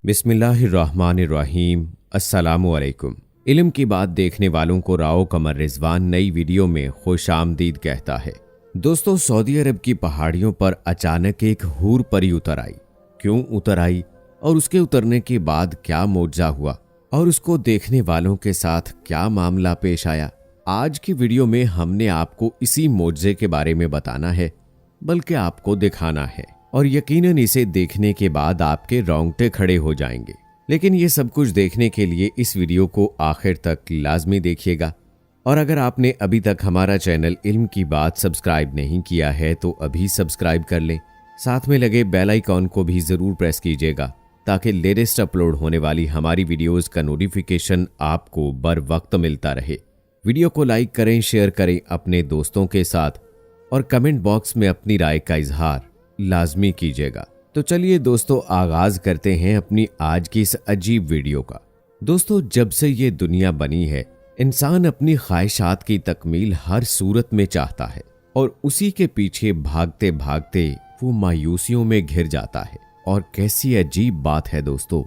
बिस्मिल्लाहिर्रहमानिर्रहीम। अस्सलामुअलैकुम। इल्म की बात देखने वालों को राव कमर रिजवान नई वीडियो में खुश आमदीद कहता है। दोस्तों, सऊदी अरब की पहाड़ियों पर अचानक एक हूर परी उतर आई। क्यों उतर आई और उसके उतरने के बाद क्या मौजज़ा हुआ और उसको देखने वालों के साथ क्या मामला पेश आया, आज की वीडियो में हमने आपको इसी मौजज़े के बारे में बताना है, बल्कि आपको दिखाना है। और यकीनन इसे देखने के बाद आपके रोंगटे खड़े हो जाएंगे। लेकिन ये सब कुछ देखने के लिए इस वीडियो को आखिर तक लाजमी देखिएगा। और अगर आपने अभी तक हमारा चैनल इल्म की बात सब्सक्राइब नहीं किया है तो अभी सब्सक्राइब कर लें। साथ में लगे बेल आइकॉन को भी ज़रूर प्रेस कीजिएगा ताकि लेटेस्ट अपलोड होने वाली हमारी वीडियोस का नोटिफिकेशन आपको बर वक्त मिलता रहे। वीडियो को लाइक करें, शेयर करें अपने दोस्तों के साथ और कमेंट बॉक्स में अपनी राय का इजहार लाजमी कीजिएगा। तो चलिए दोस्तों, आगाज करते हैं अपनी आज की इस अजीब वीडियो का। दोस्तों, जब से ये दुनिया बनी है, इंसान अपनी ख्वाहिशात की तकमील हर सूरत में चाहता है और उसी के पीछे भागते भागते वो मायूसियों में घिर जाता है। और कैसी अजीब बात है दोस्तों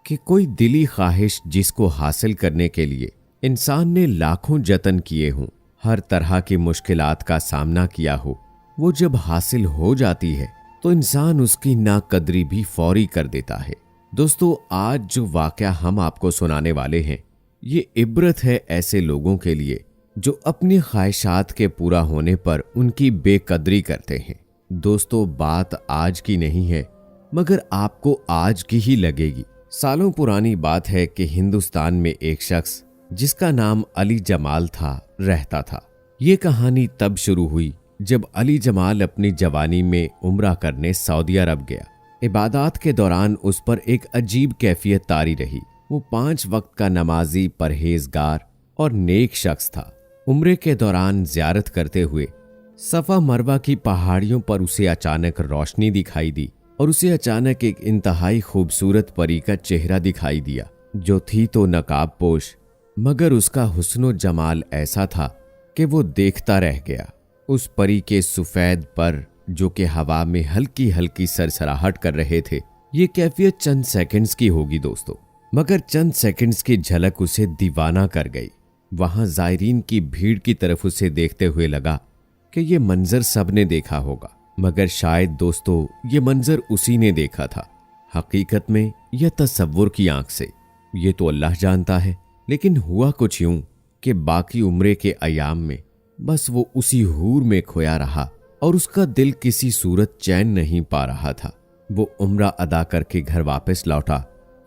कि कोई दिली ख्वाहिश जिसको हासिल करने के लिए इंसान ने लाखों जतन किए हों, हर तरह की मुश्किलात का सामना किया हो, वो जब हासिल हो जाती है तो इंसान उसकी नाकदरी भी फौरी कर देता है। दोस्तों, आज जो वाकया हम आपको सुनाने वाले हैं, ये इबरत है ऐसे लोगों के लिए जो अपनी ख्वाहिशात के पूरा होने पर उनकी बेकदरी करते हैं। दोस्तों, बात आज की नहीं है, मगर आपको आज की ही लगेगी। सालों पुरानी बात है कि हिंदुस्तान में एक शख्स जिसका नाम अली जमाल था रहता था। ये कहानी तब शुरू हुई जब अली जमाल अपनी जवानी में उम्रा करने सऊदी अरब गया। इबादत के दौरान उस पर एक अजीब कैफियत तारी रही। वो 5 वक्त का नमाजी, परहेजगार और नेक शख्स था। उम्रे के दौरान ज़ियारत करते हुए सफ़ा मरवा की पहाड़ियों पर उसे अचानक रोशनी दिखाई दी और उसे अचानक एक इंतहाई खूबसूरत परी का चेहरा दिखाई दिया, जो थी तो नकाब पोश, मगर उसका हुस्नो जमाल ऐसा था कि वो देखता रह गया। उस परी के सफेद पर जो कि हवा में हल्की हल्की सरसराहट कर रहे थे, ये कैफियत चंद सेकंड्स की होगी दोस्तों, मगर चंद सेकंड्स की झलक उसे दीवाना कर गई। वहां जायरीन की भीड़ की तरफ उसे देखते हुए लगा कि ये मंजर सबने देखा होगा, मगर शायद दोस्तों ये मंजर उसी ने देखा था। हकीकत में यह तसव्वुर की आंख से, ये तो अल्लाह जानता है। लेकिन हुआ कुछ यूं कि बाकी उम्रे के अयाम में बस वो उसी हूर में खोया रहा और उसका दिल किसी सूरत चैन नहीं पा रहा था। वो उम्रा अदा करके घर वापस लौटा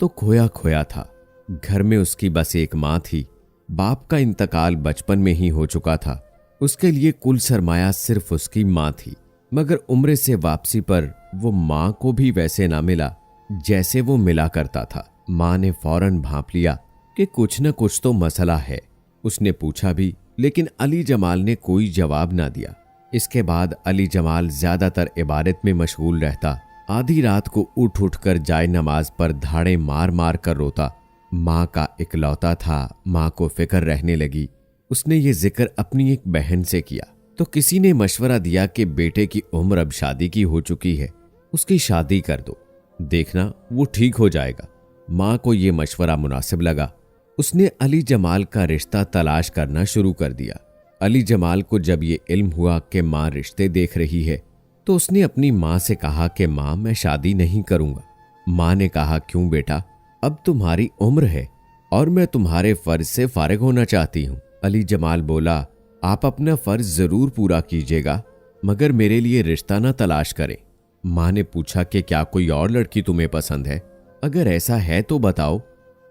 तो खोया खोया था। घर में उसकी बस एक माँ थी। बाप का इंतकाल बचपन में ही हो चुका था। उसके लिए कुल सरमाया सिर्फ उसकी माँ थी, मगर उम्रे से वापसी पर वो माँ को भी वैसे ना मिला जैसे वो मिला करता था। माँ ने फौरन भांप लिया कि कुछ न कुछ तो मसला है। उसने पूछा भी, लेकिन अली जमाल ने कोई जवाब ना दिया। इसके बाद अली जमाल ज्यादातर इबादत में मशगूल रहता। आधी रात को उठ उठकर जाए नमाज पर धाड़े मार मार कर रोता। माँ का इकलौता था। माँ को फिक्र रहने लगी। उसने ये जिक्र अपनी एक बहन से किया तो किसी ने मशवरा दिया कि बेटे की उम्र अब शादी की हो चुकी है, उसकी शादी कर दो, देखना वो ठीक हो जाएगा। माँ को ये मशवरा मुनासिब लगा। उसने अली जमाल का रिश्ता तलाश करना शुरू कर दिया। अली जमाल को जब ये इल्म हुआ कि माँ रिश्ते देख रही है तो उसने अपनी माँ से कहा कि माँ, मैं शादी नहीं करूँगा। माँ ने कहा, क्यों बेटा, अब तुम्हारी उम्र है और मैं तुम्हारे फर्ज से फारिग होना चाहती हूँ। अली जमाल बोला, आप अपना फर्ज जरूर पूरा कीजिएगा, मगर मेरे लिए रिश्ता ना तलाश करें। माँ ने पूछा कि क्या कोई और लड़की तुम्हें पसंद है? अगर ऐसा है तो बताओ,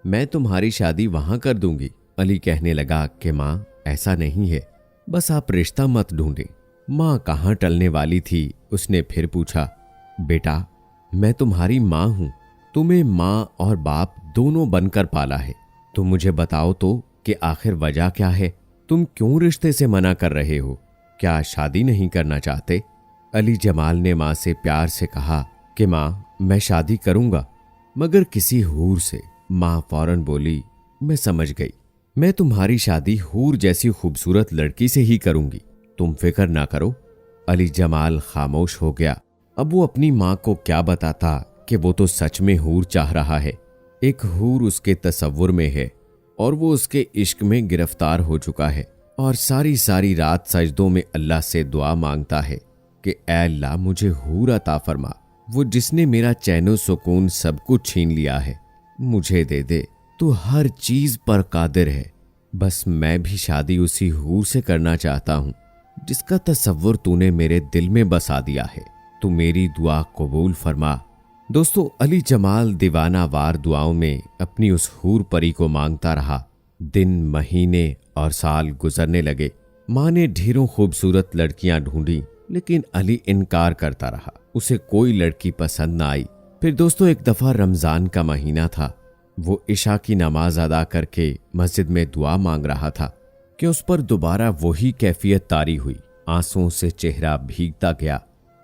मैं तुम्हारी शादी वहां कर दूंगी। अली कहने लगा कि माँ, ऐसा नहीं है, बस आप रिश्ता मत ढूंढें। माँ कहाँ टलने वाली थी। उसने फिर पूछा, बेटा, मैं तुम्हारी माँ हूं, तुम्हें माँ और बाप दोनों बनकर पाला है। तुम मुझे बताओ तो कि आखिर वजह क्या है? तुम क्यों रिश्ते से मना कर रहे हो? क्या शादी नहीं करना चाहते? अली जमाल ने माँ से प्यार से कहा कि माँ, मैं शादी करूंगा, मगर किसी हूर से। माँ फौरन बोली, मैं समझ गई, मैं तुम्हारी शादी हूर जैसी खूबसूरत लड़की से ही करूंगी, तुम फिक्र ना करो। अली जमाल खामोश हो गया। अब वो अपनी माँ को क्या बताता कि वो तो सच में हूर चाह रहा है। एक हूर उसके तसव्वुर में है और वो उसके इश्क में गिरफ्तार हो चुका है और सारी सारी रात सजदों में अल्लाह से दुआ मांगता है कि ऐ अल्लाह मुझे हूर अता फरमा, वो जिसने मेरा चैनो सुकून सब कुछ छीन लिया है, मुझे दे दे। तू हर चीज पर कादिर है, बस मैं भी शादी उसी हूर से करना चाहता हूँ जिसका तसव्वुर तूने मेरे दिल में बसा दिया है। तू मेरी दुआ कबूल फरमा। दोस्तों, अली जमाल दीवानावार दुआओं में अपनी उस हूर परी को मांगता रहा। दिन, महीने और साल गुजरने लगे। माँ ने ढेरों खूबसूरत लड़कियां ढूंढी, लेकिन अली इनकार करता रहा। उसे कोई लड़की पसंद ना आई। फिर दोस्तों, एक दफा रमजान का महीना था। वो इशा की नमाज अदा करके मस्जिद में दुआ मांग रहा था कि उस पर दोबारा वही कैफियत तारी हुई। आंसुओं से चेहरा भीगता गया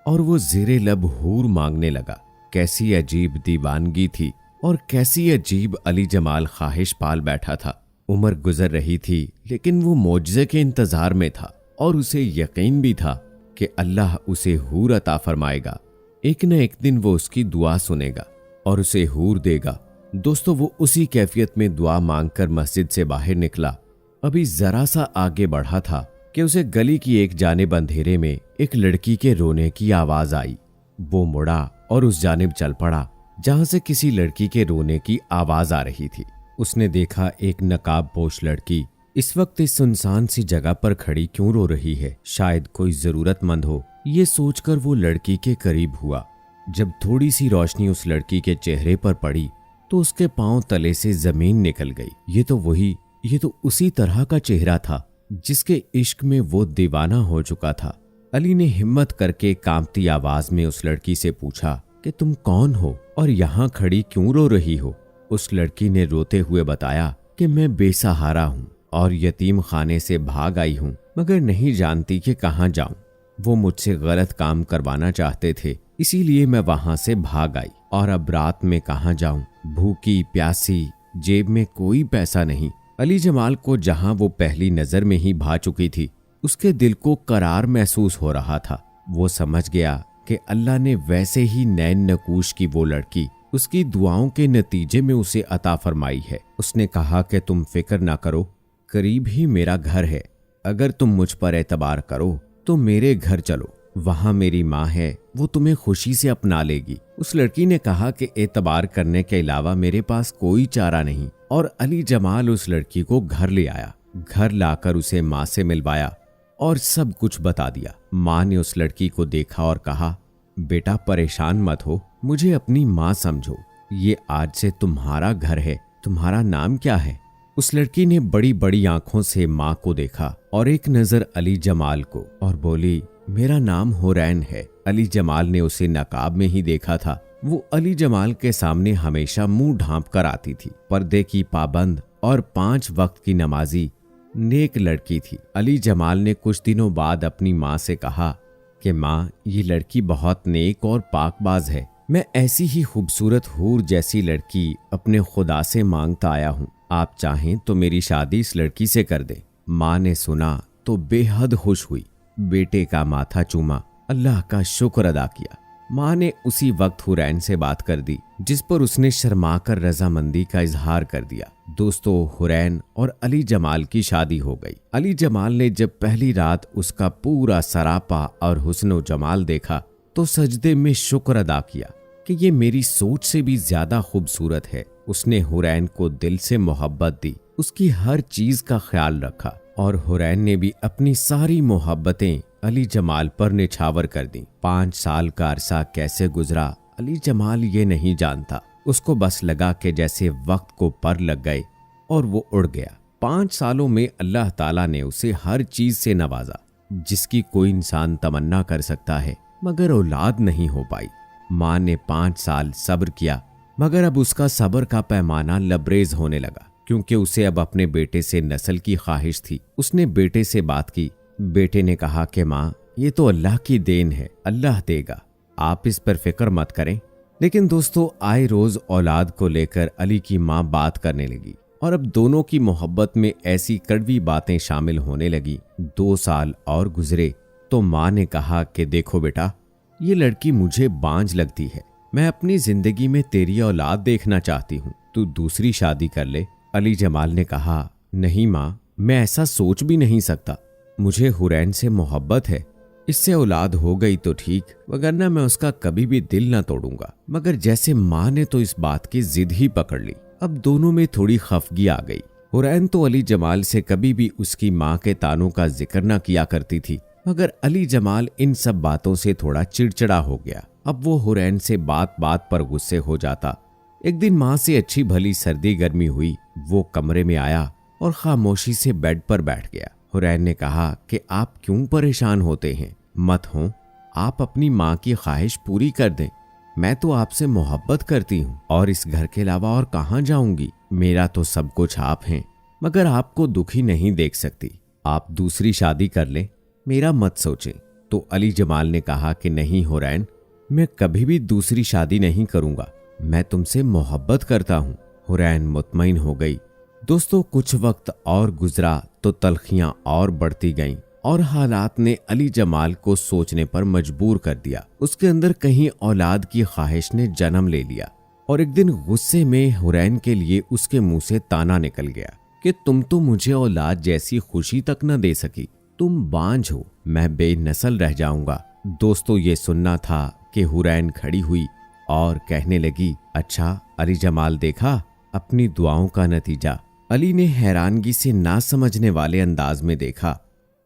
और वो ज़ेरे लब हूर मांगने लगा। कैसी अजीब दीवानगी थी और कैसी अजीब अली जमाल ख्वाहिश पाल बैठा था। उम्र गुजर रही थी, लेकिन वो मौजज़े के इंतजार में था और उसे यकीन भी था कि अल्लाह उसे हूर अता फरमाएगा। एक न एक दिन वो उसकी दुआ सुनेगा और उसे हूर देगा। दोस्तों, वो उसी कैफियत में दुआ मांगकर मस्जिद से बाहर निकला। अभी जरा सा आगे बढ़ा था कि उसे गली की एक जानिब अंधेरे में एक लड़की के रोने की आवाज आई। वो मुड़ा और उस जानिब चल पड़ा जहां से किसी लड़की के रोने की आवाज आ रही थी। उसने देखा एक नकाब पोश लड़की इस वक्त इस सुनसान सी जगह पर खड़ी क्यों रो रही है, शायद कोई जरूरतमंद हो। ये सोचकर वो लड़की के करीब हुआ। जब थोड़ी सी रोशनी उस लड़की के चेहरे पर पड़ी तो उसके पांव तले से जमीन निकल गई। ये तो उसी तरह का चेहरा था जिसके इश्क में वो दीवाना हो चुका था। अली ने हिम्मत करके कांपती आवाज में उस लड़की से पूछा कि तुम कौन हो और यहाँ खड़ी क्यों रो रही हो। उस लड़की ने रोते हुए बताया कि मैं बेसहारा हूँ और यतीम खाने से भाग आई हूँ, मगर नहीं जानती कि कहाँ जाऊं। वो मुझसे गलत काम करवाना चाहते थे, इसीलिए मैं वहां से भाग आई। और अब रात में कहाँ जाऊं, भूखी प्यासी, जेब में कोई पैसा नहीं। अली जमाल को जहां वो पहली नजर में ही भा चुकी थी, उसके दिल को करार महसूस हो रहा था। वो समझ गया कि अल्लाह ने वैसे ही नैन नकूश की वो लड़की उसकी दुआओं के नतीजे में उसे अता फरमाई है। उसने कहा कि तुम फिक्र ना करो, करीब ही मेरा घर है। अगर तुम मुझ पर एतबार करो तो मेरे घर चलो, वहां मेरी माँ है, वो तुम्हें खुशी से अपना लेगी। उस लड़की ने कहा कि एतबार करने के अलावा मेरे पास कोई चारा नहीं। और अली जमाल उस लड़की को घर ले आया। घर लाकर उसे माँ से मिलवाया और सब कुछ बता दिया। माँ ने उस लड़की को देखा और कहा, बेटा परेशान मत हो, मुझे अपनी माँ समझो। ये आज से तुम्हारा घर है। तुम्हारा नाम क्या है? उस लड़की ने बड़ी बड़ी आंखों से माँ को देखा और एक नजर अली जमाल को और बोली, मेरा नाम हुरैन है। अली जमाल ने उसे नकाब में ही देखा था। वो अली जमाल के सामने हमेशा मुंह ढांप कर आती थी। पर्दे की पाबंद और 5 वक्त की नमाजी नेक लड़की थी। अली जमाल ने कुछ दिनों बाद अपनी माँ से कहा कि माँ, ये लड़की बहुत नेक और पाकबाज है। मैं ऐसी ही खूबसूरत हूर जैसी लड़की अपने खुदा से मांगता आया हूँ। आप चाहें तो मेरी शादी इस लड़की से कर दे। माँ ने सुना तो बेहद खुश हुई। बेटे का माथा चूमा, अल्लाह का शुक्र अदा किया। माँ ने उसी वक्त हुरैन से बात कर दी, जिस पर उसने शर्माकर रजामंदी का इजहार कर दिया। दोस्तों, हुरैन और अली जमाल की शादी हो गई। अली जमाल ने जब पहली रात उसका पूरा सरापा और हुस्न जमाल देखा तो सजदे में शुक्र अदा किया कि ये मेरी सोच से भी ज्यादा खूबसूरत है। उसने हुरैन को दिल से मोहब्बत दी, उसकी हर चीज का ख्याल रखा और हुरैन ने भी अपनी सारी मोहब्बतें अली जमाल पर निछावर कर दी। 5 साल का अरसा कैसे गुजरा अली जमाल ये नहीं जानता। उसको बस लगा कि जैसे वक्त को पर लग गए और वो उड़ गया। 5 सालों में अल्लाह ताला ने उसे हर चीज से नवाजा जिसकी कोई इंसान तमन्ना कर सकता है, मगर औलाद नहीं हो पाई। माँ ने 5 साल सब्र किया, मगर अब उसका सब्र का पैमाना लबरेज होने लगा, क्योंकि उसे अब अपने बेटे से नस्ल की ख्वाहिश थी। उसने बेटे से बात की। बेटे ने कहा कि माँ, ये तो अल्लाह की देन है, अल्लाह देगा, आप इस पर फिक्र मत करें। लेकिन दोस्तों, आए रोज औलाद को लेकर अली की माँ बात करने लगी और अब दोनों की मोहब्बत में ऐसी कड़वी बातें शामिल होने लगी। 2 साल और गुजरे तो माँ ने कहा कि देखो बेटा, ये लड़की मुझे बांझ लगती है। मैं अपनी जिंदगी में तेरी औलाद देखना चाहती हूँ। तू दूसरी शादी कर ले। अली जमाल ने कहा, नहीं माँ, मैं ऐसा सोच भी नहीं सकता। मुझे हुरैन से मोहब्बत है। इससे औलाद हो गई तो ठीक, वगरना मैं उसका कभी भी दिल न तोड़ूंगा। मगर जैसे माँ ने तो इस बात की जिद ही पकड़ ली। अब दोनों में थोड़ी खफगी आ गई। हुरैन तो अली जमाल से कभी भी उसकी माँ के तानों का जिक्र न किया करती थी, मगर अली जमाल इन सब बातों से थोड़ा चिड़चिड़ा हो गया। अब वो हुरैन से बात बात पर गुस्से हो जाता। एक दिन माँ से अच्छी भली सर्दी गर्मी हुई। वो कमरे में आया और खामोशी से बेड पर बैठ गया। हुरैन ने कहा कि आप क्यों परेशान होते हैं? मत हो, आप अपनी माँ की ख्वाहिश पूरी कर दें। मैं तो आपसे मोहब्बत करती हूँ और इस घर के अलावा और कहाँ जाऊंगी। मेरा तो सब कुछ आप हैं, मगर आपको दुखी नहीं देख सकती। आप दूसरी शादी कर लें, मेरा मत सोचें। तो अली जमाल ने कहा कि नहीं हुरैन, मैं कभी भी दूसरी शादी नहीं करूंगा। मैं तुमसे मोहब्बत करता हूँ। हुरैन मुतमईन हो गई। दोस्तों, कुछ वक्त और गुजरा तो तलखियां और बढ़ती गईं और हालात ने अली जमाल को सोचने पर मजबूर कर दिया। उसके अंदर कहीं औलाद की ख्वाहिश ने जन्म ले लिया और एक दिन गुस्से में हुरैन के लिए उसके मुंह से ताना निकल गया कि तुम तो मुझे औलाद जैसी खुशी तक न दे सकी। तुम बांझ हो, मैं बेनस्ल रह जाऊंगा। दोस्तों, ये सुनना था कि हुरैन खड़ी हुई और कहने लगी, अच्छा अली जमाल, देखा अपनी दुआओं का नतीजा। अली ने हैरानगी से ना समझने वाले अंदाज में देखा।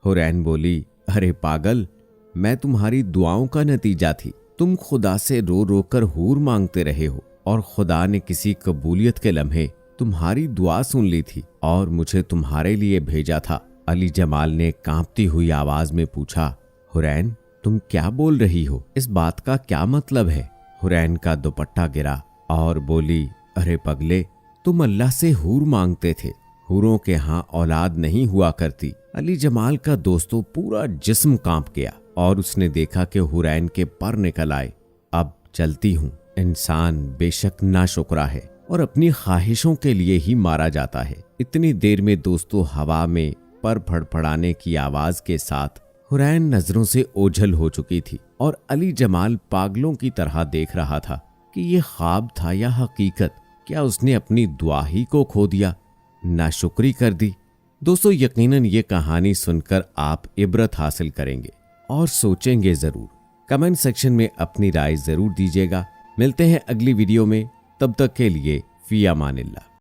हुरैन बोली, अरे पागल, मैं तुम्हारी दुआओं का नतीजा थी। तुम खुदा से रो रो कर हूर मांगते रहे हो और खुदा ने किसी कबूलियत के लम्हे तुम्हारी दुआ सुन ली थी और मुझे तुम्हारे लिए भेजा था। अली जमाल ने कांपती हुई आवाज में पूछा, हुरैन तुम क्या बोल रही हो? इस बात का क्या मतलब है? हुरैन का दुपट्टा गिरा और बोली, अरे पगले, तुम अल्लाह से हूर मांगते थे। हूरों के यहाँ औलाद नहीं हुआ करती। अली जमाल का दोस्तों पूरा जिस्म कांप गया और उसने देखा कि हुरैन के पर निकल आए। अब चलती हूँ। इंसान बेशक नाशुक्रा है और अपनी ख्वाहिशों के लिए ही मारा जाता है। इतनी देर में दोस्तों हवा में पर फड़फड़ाने की आवाज के साथ हुरैन नजरों से ओझल हो चुकी थी और अली जमाल पागलों की तरह देख रहा था कि ये ख्वाब था या हकीकत। क्या उसने अपनी दुआ ही को खो दिया, नाशुक्री कर दी? दोस्तों, यकीनन ये कहानी सुनकर आप इबरत हासिल करेंगे और सोचेंगे जरूर। कमेंट सेक्शन में अपनी राय जरूर दीजिएगा। मिलते हैं अगली वीडियो में, तब तक के लिए फी अमानिल्लाह।